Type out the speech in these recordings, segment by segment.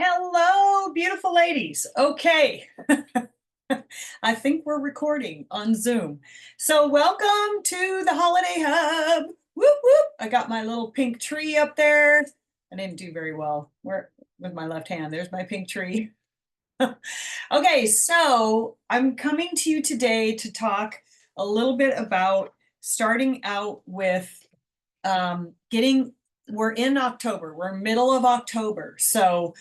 Hello, beautiful ladies. Okay. I think we're recording on Zoom. So welcome to the Holiday Hub. Whoop, whoop. I got my little pink tree up there. I didn't do very well. Where with my left hand. There's my pink tree. Okay, so I'm coming to you today to talk a little bit about starting out with we're in October, we're middle of October. So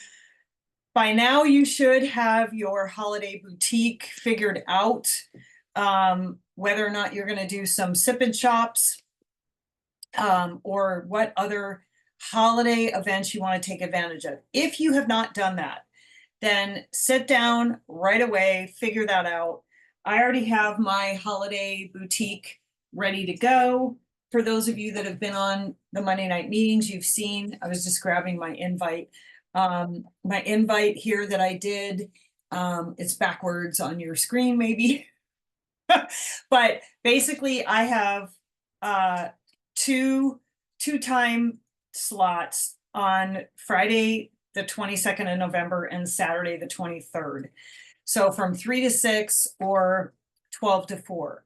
by now you should have your holiday boutique figured out, whether or not you're going to do some sip and shops, or what other holiday events you want to take advantage of. If you have not done that, then sit down right away, figure that out. I already have my holiday boutique ready to go. For those of you that have been on the Monday night meetings, you've seen, I was just grabbing my invite. My invite here that I did, it's backwards on your screen maybe. But basically I have two time slots on Friday the 22nd of November and Saturday the 23rd. So from 3 to 6 or 12 to 4.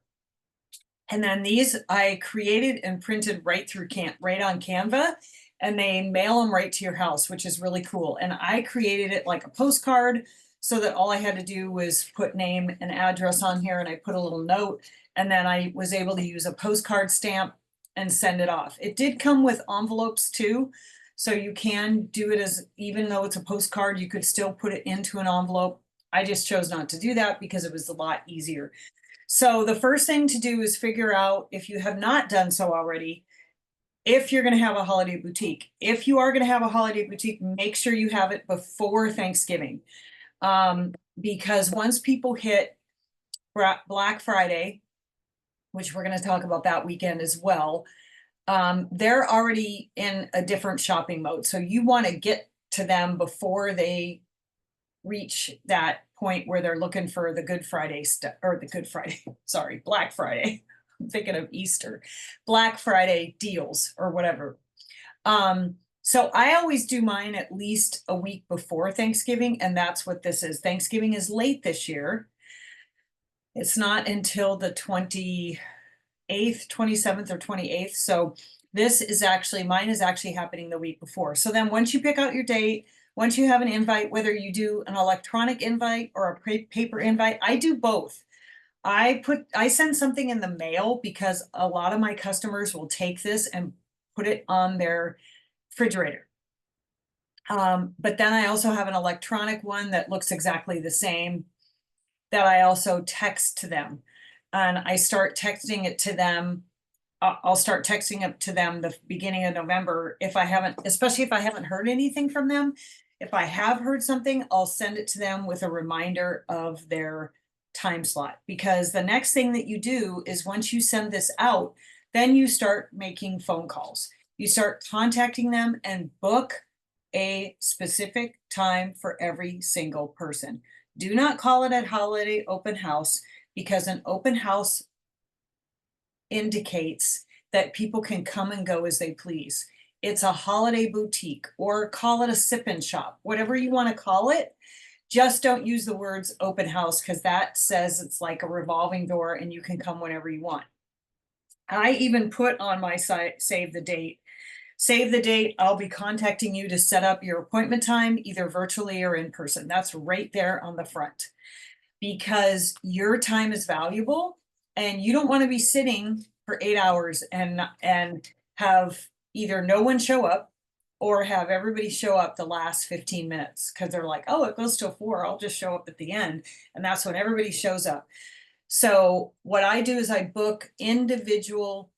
And then these I created and printed right on Canva, and they mail them right to your house, which is really cool. And I created it like a postcard so that all I had to do was put name and address on here, and I put a little note, and then I was able to use a postcard stamp and send it off. It did come with envelopes too, so you can do it as, even though it's a postcard, you could still put it into an envelope. I just chose not to do that because it was a lot easier. So the first thing to do is figure out, if you have not done so already, if you're going to have a holiday boutique. If you are going to have a holiday boutique, make sure you have it before Thanksgiving. Because once people hit Black Friday, which we're going to talk about that weekend as well, they're already in a different shopping mode. So you want to get to them before they reach that point where they're looking for the Good Friday stuff, or the Good Friday, sorry, Black Friday. I'm thinking of Easter, Black Friday deals or whatever. So I always do mine at least a week before Thanksgiving, and that's what this is. Thanksgiving is late this year. It's not until the 28th, 27th or 28th. So this is actually, mine is actually happening the week before. So then once you pick out your date, once you have an invite, whether you do an electronic invite or a paper invite, I do both. I send something in the mail because a lot of my customers will take this and put it on their refrigerator. But then I also have an electronic one that looks exactly the same that I also text to them. And I start texting it to them. I'll start texting it to them the beginning of November if I haven't, especially if I haven't heard anything from them. If I have heard something, I'll send it to them with a reminder of their time slot, because the next thing that you do is, once you send this out, then you start making phone calls. You start contacting them and book a specific time for every single person. Do not call it a holiday open house, because an open house indicates that people can come and go as they please. It's a holiday boutique, or call it a sip and shop, whatever you want to call it. Just don't use the words open house, because that says it's like a revolving door and you can come whenever you want. I even put on my site, save the date. Save the date. I'll be contacting you to set up your appointment time, either virtually or in person. That's right there on the front, because your time is valuable and you don't want to be sitting for 8 hours and have either no one show up or have everybody show up the last 15 minutes because they're like, oh, it goes till 4, I'll just show up at the end. And that's when everybody shows up. So what I do is I book individual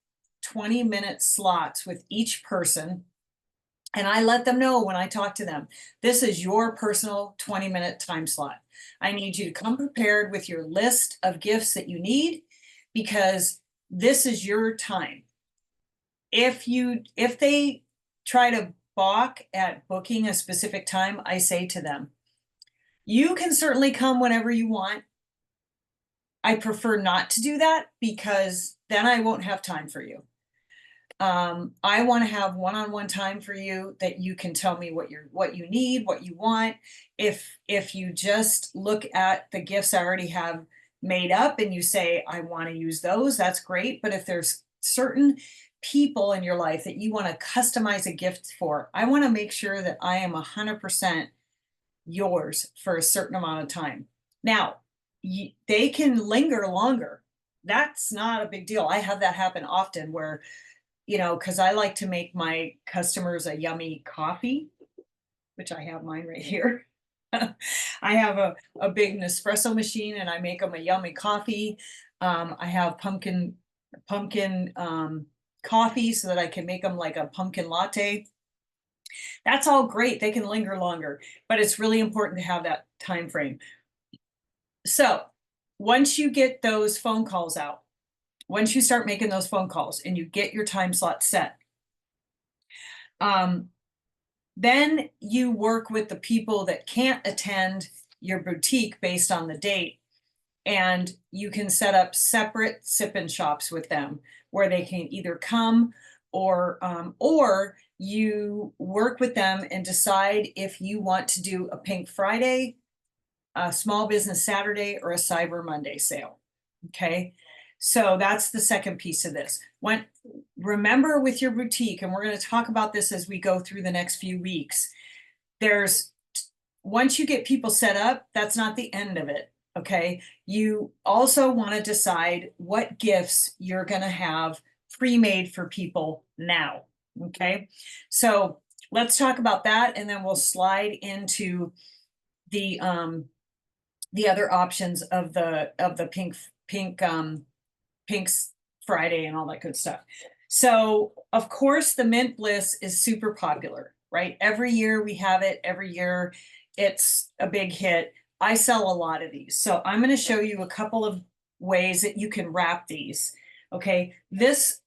20-minute slots with each person. And I let them know when I talk to them, this is your personal 20-minute time slot. I need you to come prepared with your list of gifts that you need, because this is your time. If they try to balk at booking a specific time, I say to them, you can certainly come whenever you want. I prefer not to do that, because then I won't have time for you. I want to have one-on-one time for you that you can tell me what you need, what you want. If you just look at the gifts I already have made up and you say, I want to use those, that's great. But if there's certain people in your life that you want to customize a gift for, I want to make sure that I am 100% yours for a certain amount of time. Now, they can linger longer. That's not a big deal. I have that happen often where, because I like to make my customers a yummy coffee, which I have mine right here. I have a big Nespresso machine and I make them a yummy coffee. I have pumpkin coffee so that I can make them like a pumpkin latte. That's all great. They can linger longer, but it's really important to have that time frame. So once you get those phone calls out, once you start making those phone calls and you get your time slot set, then you work with the people that can't attend your boutique based on the date, and you can set up separate sip-in shops with them where they can either come or you work with them and decide if you want to do a Pink Friday, a Small Business Saturday, or a Cyber Monday sale. Okay. So that's the second piece of this. Remember with your boutique, and we're going to talk about this as we go through the next few weeks, once you get people set up, that's not the end of it. Okay. You also want to decide what gifts you're going to have pre-made for people now. Okay. So let's talk about that, and then we'll slide into the other options of the Pink's Friday and all that good stuff. So of course the Mint Bliss is super popular, right? Every year we have it, every year it's a big hit. I sell a lot of these. So I'm going to show you a couple of ways that you can wrap these. Okay,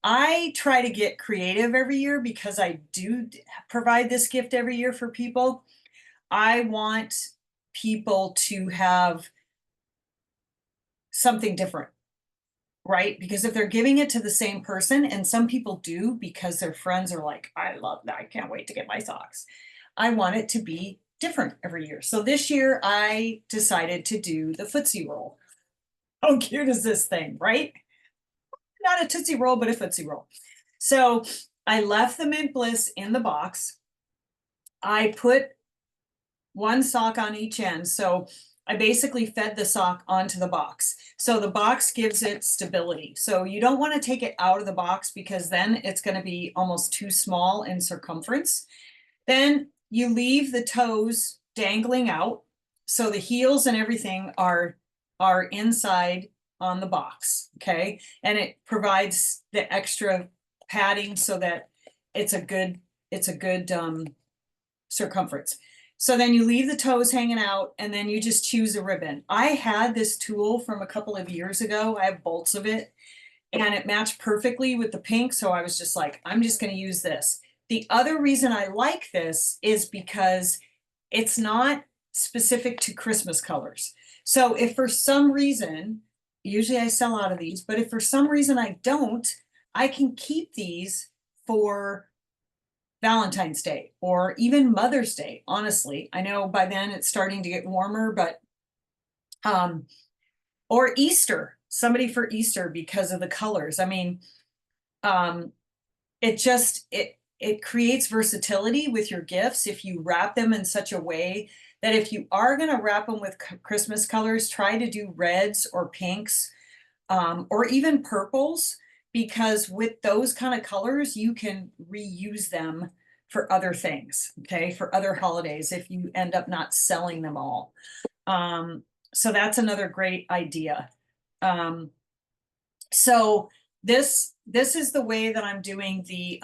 I try to get creative every year because I do provide this gift every year for people. I want people to have something different, right? Because if they're giving it to the same person, and some people do because their friends are like, I love that, I can't wait to get my socks. I want it to be different every year. So this year I decided to do the Footsie Roll. How cute is this thing, right? Not a Tootsie Roll, but a Footsie Roll. So I left the Mint Bliss in the box. I put one sock on each end. So I basically fed the sock onto the box. So the box gives it stability. So you don't want to take it out of the box because then it's going to be almost too small in circumference. Then you leave the toes dangling out. So the heels and everything are inside on the box. Okay. And it provides the extra padding so that it's a good circumference. So then you leave the toes hanging out and then you just choose a ribbon. I had this tool from a couple of years ago. I have bolts of it and it matched perfectly with the pink. So I was just like, I'm just going to use this. The other reason I like this is because it's not specific to Christmas colors. So if for some reason, usually I sell out of these, but if for some reason I don't, I can keep these for Valentine's Day or even Mother's Day. Honestly, I know by then it's starting to get warmer, but or Easter, somebody for Easter because of the colors. I mean, it creates versatility with your gifts if you wrap them in such a way that if you are going to wrap them with Christmas colors, try to do reds or pinks or even purples, because with those kind of colors, you can reuse them for other things, okay, for other holidays if you end up not selling them all. So that's another great idea. So this is the way that I'm doing the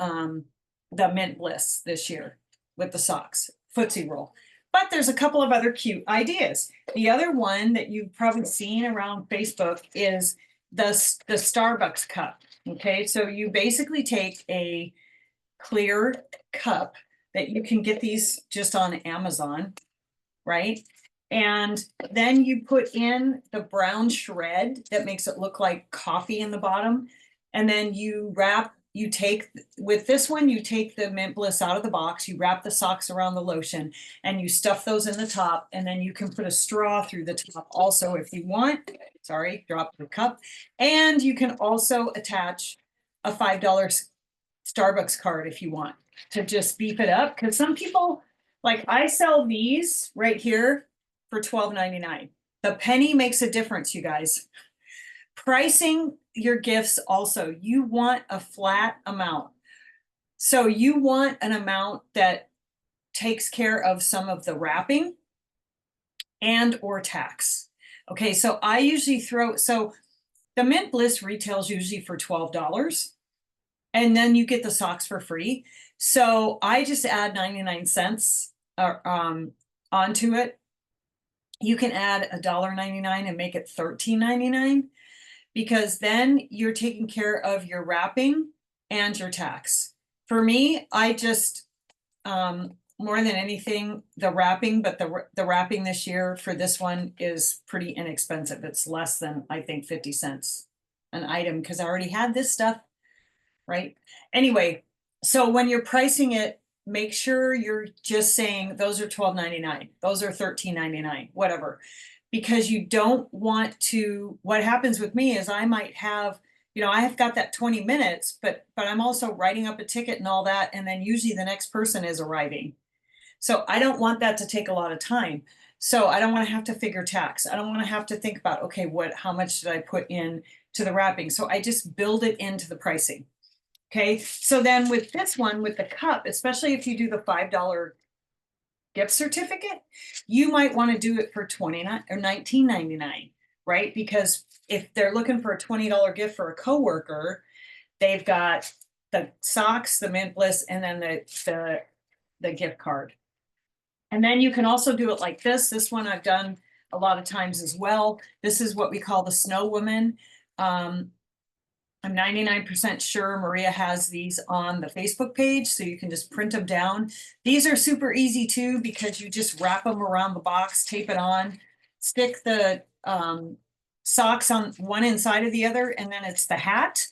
Mint Bliss this year with the socks, Footsie Roll. But there's a couple of other cute ideas. The other one that you've probably seen around Facebook is the Starbucks cup. Okay, so you basically take a clear cup that you can get these just on Amazon, right? And then you put in the brown shred that makes it look like coffee in the bottom. And then you wrap you take, with this one, you take the Mint Bliss out of the box, you wrap the socks around the lotion, and you stuff those in the top, and then you can put a straw through the top also if you want. Sorry, drop the cup. And you can also attach a $5 Starbucks card if you want to just beef it up. Because some people, like I sell these right here for $12.99. The penny makes a difference, you guys. Pricing your gifts also, you want a flat amount. So you want an amount that takes care of some of the wrapping and or tax. Okay, so I usually so the Mint Bliss retails usually for $12, and then you get the socks for free. So I just add 99 cents onto it. You can add $1.99 and make it $13.99. Because then you're taking care of your wrapping and your tax. For me, I just, more than anything, the wrapping, but the wrapping this year for this one is pretty inexpensive. It's less than, I think, 50 cents an item, because I already had this stuff, right? Anyway, so when you're pricing it, make sure you're just saying, those are $12.99, those are $13.99, whatever. Because you don't want to, what happens with me is I might have, I have got that 20 minutes, but I'm also writing up a ticket and all that. And then usually the next person is arriving. So I don't want that to take a lot of time. So I don't want to have to figure tax. I don't want to have to think about, okay, how much did I put in to the wrapping? So I just build it into the pricing. Okay. So then with this one, with the cup, especially if you do the $5 gift certificate, you might want to do it for $29 or $19.99, right? Because if they're looking for a $20 gift for a coworker, they've got the socks, the Mint Bliss, and then the gift card. And then you can also do it like this. This one I've done a lot of times as well. This is what we call the Snow Woman. I'm 99% sure Maria has these on the Facebook page, so you can just print them down. These are super easy too, because you just wrap them around the box, tape it on, stick the socks on one inside of the other, and then it's the hat.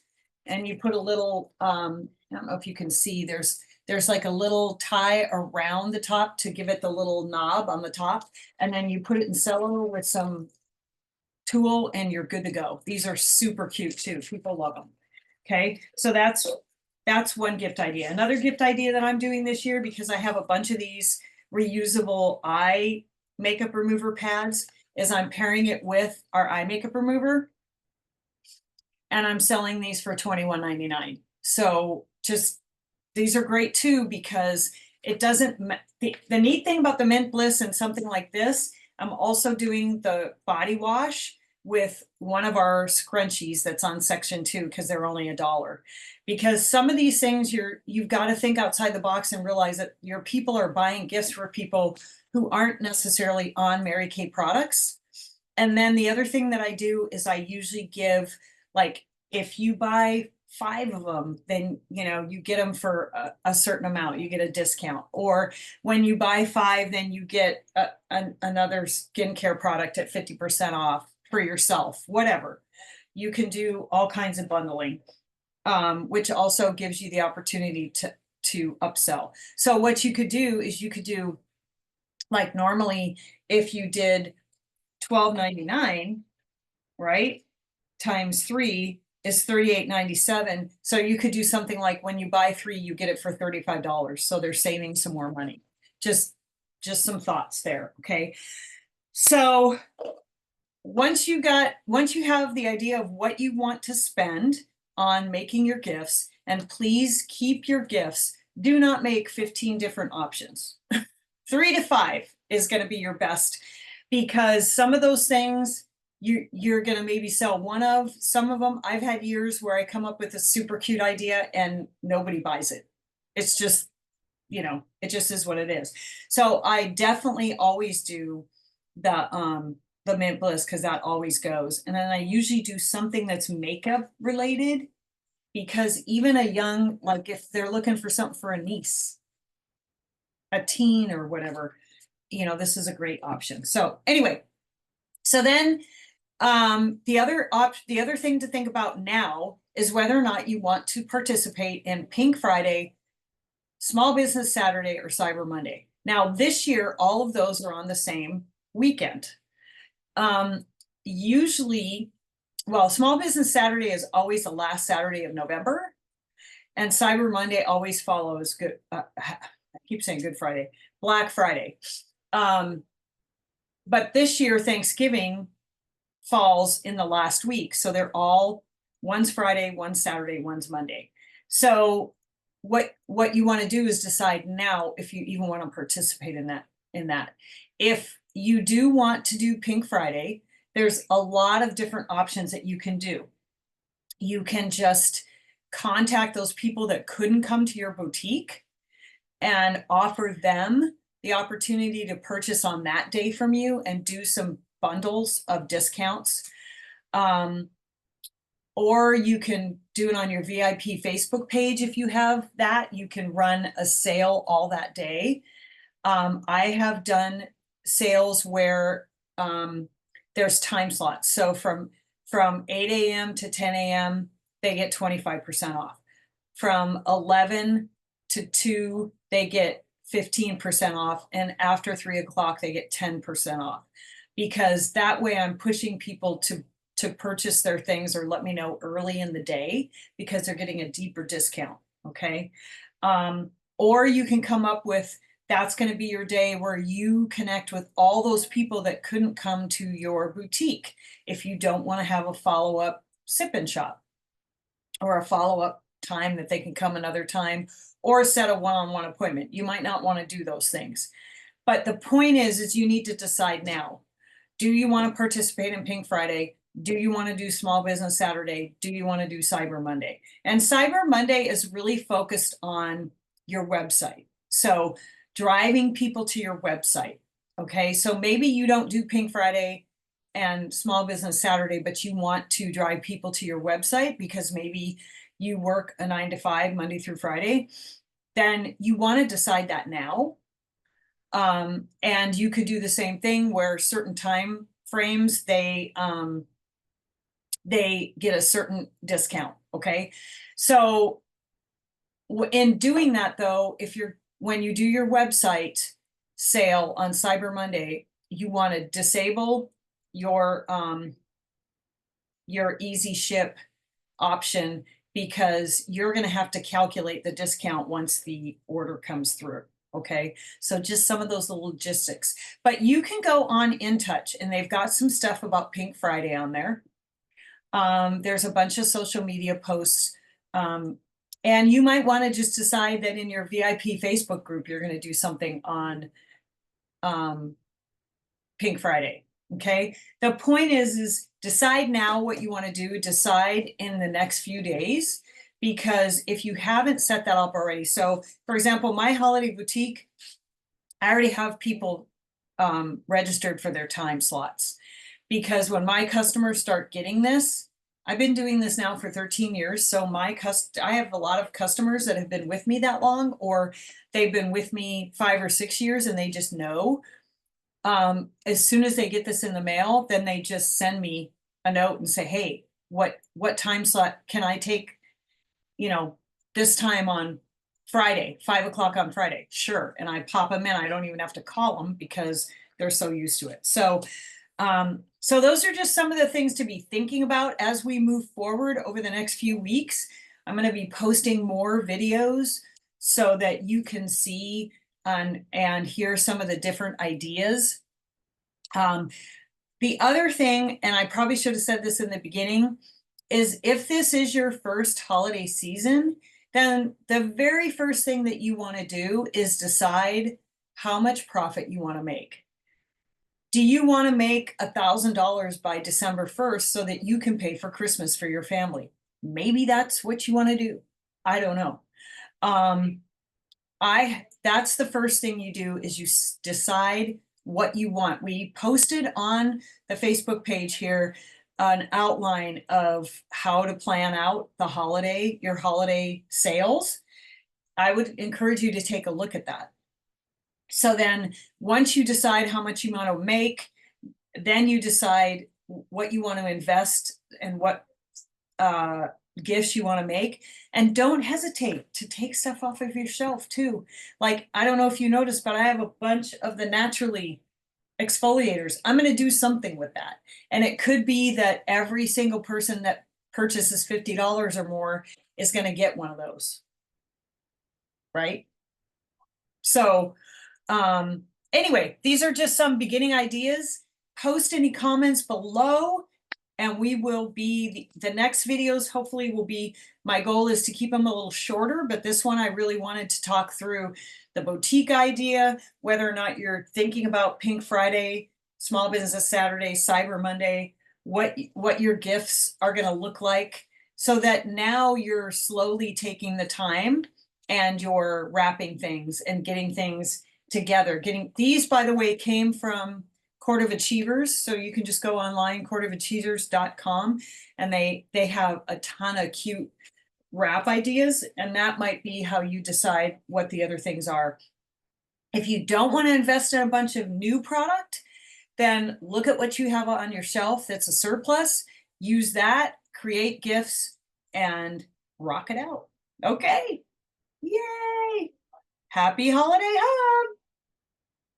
And you put a little, I don't know if you can see, there's like a little tie around the top to give it the little knob on the top. And then you put it in cello with some tulle and you're good to go. These are super cute too. People love them. Okay, so that's one gift idea. Another gift idea that I'm doing this year, because I have a bunch of these reusable eye makeup remover pads, is I'm pairing it with our eye makeup remover. And I'm selling these for $21.99. So just, these are great too, because it doesn't, the neat thing about the Mint Bliss and something like this, I'm also doing the body wash with one of our scrunchies that's on section 2, because they're only $1. Because some of these things you've got to think outside the box and realize that your people are buying gifts for people who aren't necessarily on Mary Kay products. And then the other thing that I do is I usually give, like, if you buy 5 of them, then you get them for a certain amount, you get a discount. Or when you buy 5, then you get another skincare product at 50% off for yourself. Whatever, you can do all kinds of bundling, which also gives you the opportunity to upsell. So what you could do is you could do, like, normally if you did $12.99, right, times 3 is $38.97. So you could do something like, when you buy 3, you get it for $35. So they're saving some more money. Just some thoughts there. Okay. So once you have the idea of what you want to spend on making your gifts, and please keep your gifts, do not make 15 different options. 3 to 5 is going to be your best, because some of those things you're going to maybe sell one of. Some of them, I've had years where I come up with a super cute idea and nobody buys it. It's just, it just is what it is. So I definitely always do the Mint Bliss, because that always goes. And then I usually do something that's makeup related, because even a young, like if they're looking for something for a niece, a teen or whatever, this is a great option. So anyway, so then The other thing to think about now is whether or not you want to participate in Pink Friday, Small Business Saturday, or Cyber Monday. Now, this year, all of those are on the same weekend. Usually, well, Small Business Saturday is always the last Saturday of November, and Cyber Monday always follows good. I keep saying Good Friday, Black Friday. But this year, Thanksgiving falls in the last week, so they're all, one's Friday, one's Saturday, one's Monday. So what you want to do is decide now if you even want to participate in that. If you do want to do Pink Friday, there's a lot of different options that you can do. You can just contact those people that couldn't come to your boutique and offer them the opportunity to purchase on that day from you and do some bundles of discounts. Or you can do it on your VIP Facebook page. If you have that, you can run a sale all that day. I have done sales where there's time slots. So from 8 a.m. to 10 a.m., they get 25% off. From 11 to 2, they get 15% off. And after 3 o'clock, they get 10% off. Because that way I'm pushing people to purchase their things or let me know early in the day because they're getting a deeper discount, okay? Or you can come up with, that's going to be your day where you connect with all those people that couldn't come to your boutique if you don't want to have a follow-up sip and shop or a follow-up time that they can come another time or set a one-on-one appointment. You might not want to do those things. But the point is you need to decide now. Do you want to participate in Pink Friday? Do you want to do Small Business Saturday? Do you want to do Cyber Monday? And Cyber Monday is really focused on your website. So driving people to your website. Okay, so maybe you don't do Pink Friday and Small Business Saturday, but you want to drive people to your website because maybe you work a 9 to 5 Monday through Friday. Then you want to decide that now. And you could do the same thing where certain time frames, they get a certain discount, okay? So in doing that though, when you do your website sale on Cyber Monday, you want to disable your easy ship option because you're going to have to calculate the discount once the order comes through. Okay, so just some of those logistics, but you can go on InTouch and they've got some stuff about Pink Friday on there. There's a bunch of social media posts, and you might want to just decide that in your VIP Facebook group, you're going to do something on Pink Friday. Okay, the point is decide now what you want to do, decide in the next few days. Because if you haven't set that up already, so for example, my holiday boutique, I already have people registered for their time slots. Because when my customers start getting this, I've been doing this now for 13 years. So I have a lot of customers that have been with me that long, or they've been with me 5 or 6 years and they just know. As soon as they get this in the mail, then they just send me a note and say, hey, what time slot can I take? You know, this time on Friday, 5 o'clock on Friday. Sure. And I pop them in. I don't even have to call them because they're so used to it. So, so those are just some of the things to be thinking about as we move forward over the next few weeks. I'm going to be posting more videos so that you can see and hear some of the different ideas. The other thing, and I probably should have said this in the beginning, is if this is your first holiday season, then the very first thing that you want to do is decide how much profit you want to make. Do you want to make $1,000 by December 1st so that you can pay for Christmas for your family? Maybe that's what you want to do. I don't know. That's the first thing you do is you decide what you want. We posted on the Facebook page here an outline of how to plan out your holiday sales. I would encourage you to take a look at that. So then once you decide how much you want to make, then you decide what you want to invest and what gifts you want to make. And don't hesitate to take stuff off of your shelf too. Like, I don't know if you noticed, but I have a bunch of the Naturally exfoliators. I'm going to do something with that. And it could be that every single person that purchases $50 or more is going to get one of those. Right? So, anyway, these are just some beginning ideas. Post any comments below, and we will be, the next videos hopefully will be, my goal is to keep them a little shorter, but this one I really wanted to talk through the boutique idea, whether or not you're thinking about Pink Friday, Small Business Saturday, Cyber Monday, what your gifts are going to look like, so that now you're slowly taking the time and you're wrapping things and getting things together. Getting these, by the way, came from Court of Achievers. So you can just go online, courtofachievers.com, and they have a ton of cute wrap ideas, and that might be how you decide what the other things are. If you don't want to invest in a bunch of new product, then look at what you have on your shelf that's a surplus, use that, create gifts, and rock it out. Okay. Yay! Happy holiday hubs!